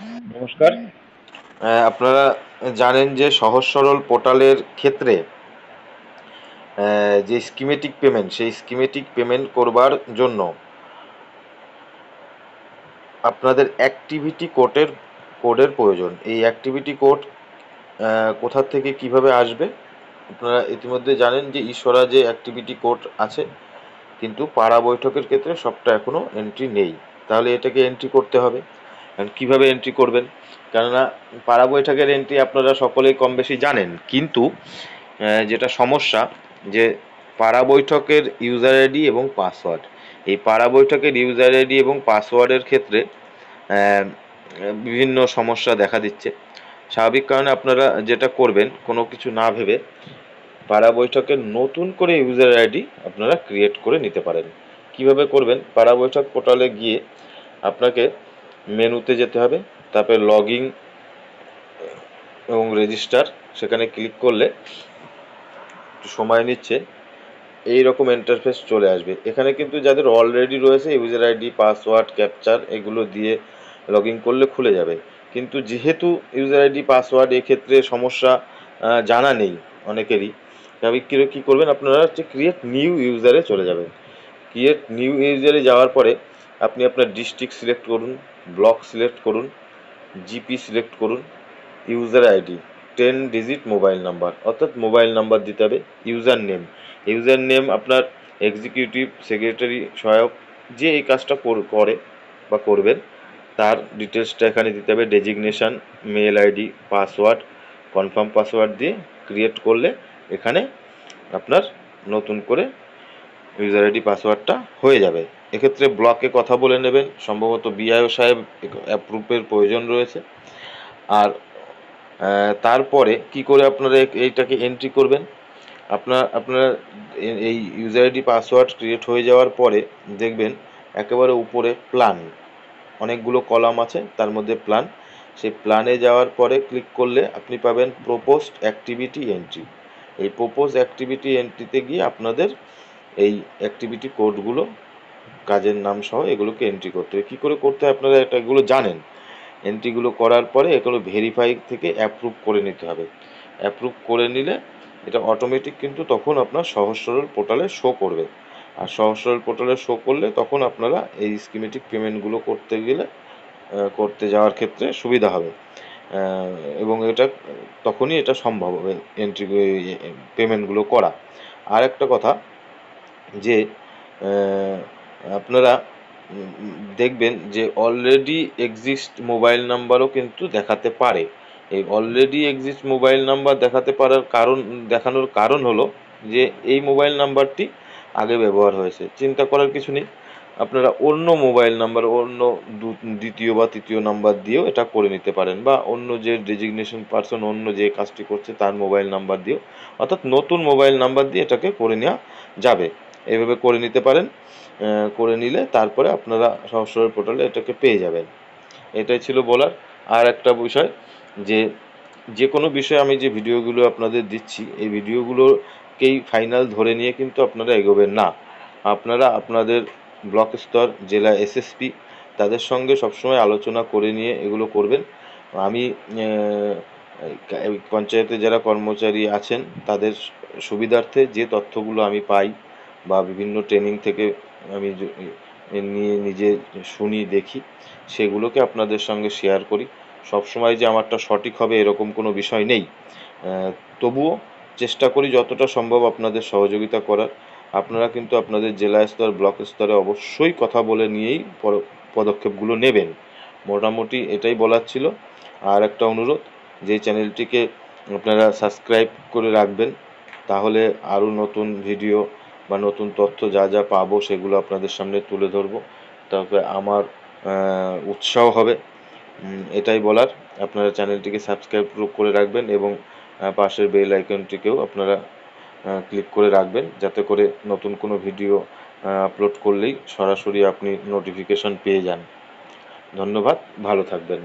নমস্কার। আপনারা জানেন যে সহজ সরল পোর্টালের ক্ষেত্রে যে স্কিমেটিক পেমেন্ট, সেই স্কিমেটিক পেমেন্ট করবার জন্য আপনাদের অ্যাক্টিভিটি কোডের প্রয়োজন। এই অ্যাক্টিভিটি কোড কোথা থেকে কিভাবে আসবে? আপনারা ইতিমধ্যে জানেন যে যে অ্যাক্টিভিটি কোড আছে, কিন্তু পাড়া বৈঠকের ক্ষেত্রে সবটা এখনও এন্ট্রি নেই। তাহলে এটাকে এন্ট্রি করতে হবে। কিভাবে এন্ট্রি করবেন? কেননা পাড়া বৈঠকের এন্ট্রি আপনারা সকলেই কম বেশি জানেন, কিন্তু যেটা সমস্যা, যে পাড়া বৈঠকের ইউজার আইডি এবং পাসওয়ার্ড, এই পাড়া বৈঠকের ইউজার আইডি এবং পাসওয়ার্ডের ক্ষেত্রে বিভিন্ন সমস্যা দেখা দিচ্ছে। স্বাভাবিক কারণে আপনারা যেটা করবেন, কোনো কিছু না ভেবে পাড়া বৈঠকের নতুন করে ইউজার আইডি আপনারা ক্রিয়েট করে নিতে পারেন। কিভাবে করবেন? পাড়া বৈঠক পোর্টালে গিয়ে আপনাকে মেনুতে যেতে হবে, তারপরে লগ ইন এবং রেজিস্টার, সেখানে ক্লিক করলে একটু সময় নিচ্ছে, এই রকম ইন্টারফেস চলে আসবে। এখানে কিন্তু যাদের অলরেডি রয়েছে ইউজার আইডি, পাসওয়ার্ড, ক্যাপচার এগুলো দিয়ে লগ ইন করলে খুলে যাবে। কিন্তু যেহেতু ইউজার আইডি, পাসওয়ার্ড এক্ষেত্রে সমস্যা জানা নেই অনেকেরই, তবে কী করবেন আপনারা, হচ্ছে ক্রিয়েট নিউ ইউজারে চলে যাবেন। ক্রিয়েট নিউ ইউজারে যাওয়ার পরে আপনি আপনার ডিস্ট্রিক্ট সিলেক্ট করুন, ব্লক সিলেক্ট করুন, জিপি সিলেক্ট করুন, user ID 10 digit mobile number, অর্থাৎ মোবাইল নাম্বার দিতে হবে। ইউজার নেম আপনার এক্সিকিউটিভ, সেক্রেটারি, সহায়ক, যে এই কাজটা করে বা করবেন তার ডিটেলসটা এখানে দিতে হবে। Designation, mail ID, password, confirm password দিয়ে ক্রিয়েট করলে এখানে আপনার নতুন করে ইউজার আইডি পাসওয়ার্ডটা হয়ে যাবে। এক্ষেত্রে ব্লকে কথা বলে নেবেন, সম্ভবত বিআইও সাহেব অ্যাপ্রুভের প্রয়োজন রয়েছে। আর তারপরে কি করে আপনারা এইটাকে এন্ট্রি করবেন? আপনারা এই ইউজার আইডি পাসওয়ার্ড ক্রিয়েট হয়ে যাওয়ার পরে দেখবেন একেবারে উপরে প্ল্যান, অনেকগুলো কলাম আছে, তার মধ্যে প্ল্যান। সেই প্ল্যানে যাওয়ার পরে ক্লিক করলে আপনি পাবেন প্রপোজড অ্যাক্টিভিটি এন্ট্রি। এই প্রপোজড অ্যাক্টিভিটি এন্ট্রিতে গিয়ে আপনাদের এই অ্যাক্টিভিটি কোডগুলো, কাজের নাম সহ এগুলোকে এন্ট্রি করতে হবে। কী করে করতে হয় আপনারা এগুলো জানেন। এন্ট্রিগুলো করার পরে এগুলো ভেরিফাই থেকে অ্যাপ্রুভ করে নিতে হবে। অ্যাপ্রুভ করে নিলে এটা অটোমেটিক কিন্তু তখন আপনার সহজ সরল পোর্টালে শো করবে। আর সহজ সরল পোর্টালে শো করলে তখন আপনারা এই স্কিমেটিক পেমেন্টগুলো করতে যাওয়ার ক্ষেত্রে সুবিধা হবে। এবং তখনই এটা সম্ভব হবে এন্ট্রি পেমেন্টগুলো করা। আর একটা কথা, যে আপনারা দেখবেন যে অলরেডি এক্সিস্ট মোবাইল নাম্বারও কিন্তু দেখাতে পারে। এই অলরেডি এক্সিস্ট মোবাইল নাম্বার দেখানোর কারণ হলো যে এই মোবাইল নাম্বারটি আগে ব্যবহার হয়েছে। চিন্তা করার কিছু নেই, আপনারা অন্য মোবাইল নাম্বার, অন্য দ্বিতীয় বা তৃতীয় নাম্বার দিয়েও এটা করে নিতে পারেন, বা অন্য যে ডেজিগনেশন পার্সন অন্য যে কাজটি করছে তার মোবাইল নাম্বার দিয়েও, অর্থাৎ নতুন মোবাইল নাম্বার দিয়ে এটাকে করে নেওয়া যাবে। এভাবে করে নিতে পারেন। করে নিলে তারপরে আপনারা সহজ সরল পোর্টালে এটাকে পেয়ে যাবেন। এটাই ছিল বলার। আর একটা বিষয়, যে যে কোনো বিষয়ে আমি যে ভিডিওগুলো আপনাদের দিচ্ছি, এই ভিডিওগুলোকেই ফাইনাল ধরে নিয়ে কিন্তু আপনারা এগোবেন না। আপনারা আপনাদের ব্লক স্তর, জেলা এসএসপি তাদের সঙ্গে সবসময় আলোচনা করে নিয়ে এগুলো করবেন। আমি পঞ্চায়েতে যারা কর্মচারী আছেন তাদের সুবিধার্থে যে তথ্যগুলো আমি পাই বা বিভিন্ন ট্রেনিং থেকে আমি নিয়ে নিজে শুনি, দেখি, সেগুলোকে আপনাদের সঙ্গে শেয়ার করি। সবসময় যে আমারটা সঠিক হবে এরকম কোনো বিষয় নেই, তবুও চেষ্টা করি যতটা সম্ভব আপনাদের সহযোগিতা করার। আপনারা কিন্তু আপনাদের জেলা স্তর, ব্লক স্তরে অবশ্যই কথা বলে নিয়েই পদক্ষেপগুলো নেবেন। মোটামুটি এটাই বলার ছিল। আর একটা অনুরোধ, যে চ্যানেলটিকে আপনারা সাবস্ক্রাইব করে রাখবেন, তাহলে আরও নতুন ভিডিও বা নতুন তথ্য যা যা পাবো সেগুলো আপনাদের সামনে তুলে ধরবো, তারপরে আমার উৎসাহ হবে। এটাই বলার। আপনারা চ্যানেলটিকে সাবস্ক্রাইব করে রাখবেন এবং পাশের বেল আইকনটিকেও আপনারা ক্লিক করে রাখবেন, যাতে করে নতুন কোনো ভিডিও আপলোড করলেই সরাসরি আপনি নোটিফিকেশন পেয়ে যান। ধন্যবাদ, ভালো থাকবেন।